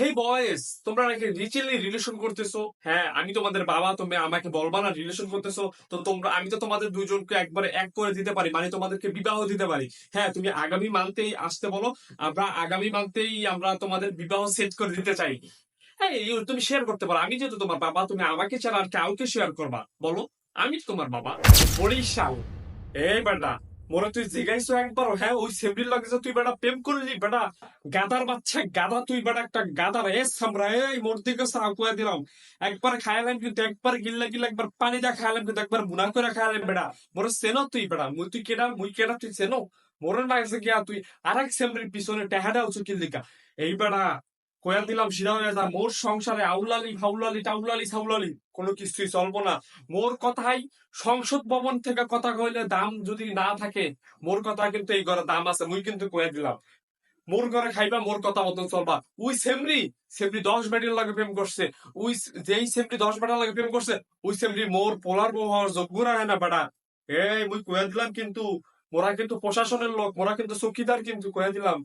হেই বয়েস, তোমরা নাকি রিচেলি রিলেশন করতেছো। হ্যাঁ, আমি তোমাদের বাবা, তুমি আমাকে বলবা না রিলেশন করতেছো? তো তোমরা, আমি তো তোমাদের দুজনকে একবারে এক করে দিতে পারি, মানে তোমাদেরকে বিবাহ দিতে পারি। হ্যাঁ, তুমি আগামী মান্থেই আসতে বলো, আমরা আগামী মান্থেই আমরা তোমাদের বিবাহ সেট করে দিতে চাই। হ্যাঁ, তুমি শেয়ার করতে পারো, আমি যেহেতু তোমার বাবা, তুমি আমাকে ছাড়া আর কাউকে শেয়ার করবা বলো? আমি তো তোমার বাবা। বরিশাল। এই বেটা, মোরা তুই জিগাইছো একবার? হ্যাঁ, ওই সেমরির লাগে যে তুই বেটা প্রেম করলি বেটা। গাদার বাচ্চা গাদা, তুই বেটা একটা গাদার এস আমরা। এই মোর দিকে সাকুয়া দিলাম। একবার খাইলাম কিন্তু, একবার গিল্লা গিল্লা, একবার পানি দা খাইলাম কিন্তু, একবার মুনা করে খাইলাম বেটা। মোর সেনো তুই বেটা, তুই কেডা, মুই কেডা, তুই সেনো? মোরের লাগছে গিয়া তুই আরেক সেমরির পিছনে টেহাডা উঁচু কিল্লিকা। এই বেটা, কয়া দিলাম সিধা হয়ে যা। মোর সংসারে আউলালি ফাউলালি টাউলালি সাউলালি কোনো কিছুই চলবো না। মোর কথাই, সংসদ ভবন থেকে কথা কইলে দাম যদি না থাকে, মোর কথা কিন্তু এই ঘরে দাম আছে, মুই কিন্তু কয়ে দিলাম। মোর ঘরে খাইবা, মোর কথা মতন চলবা। ওই সেমরি, সেমরি 10 বেটির লাগে প্রেম করছে। ওই যেই সেমরি 10 বেটার লাগে প্রেম করছে, ওই সেমরি মোর পোলার বউ হওয়ার যোগ্য রাখে না বেটা। এই মুই কয়ে দিলাম কিন্তু, মোরা কিন্তু প্রশাসনের লোক, মোরা কিন্তু চৌকিদার, কিন্তু কয়ে দিলাম।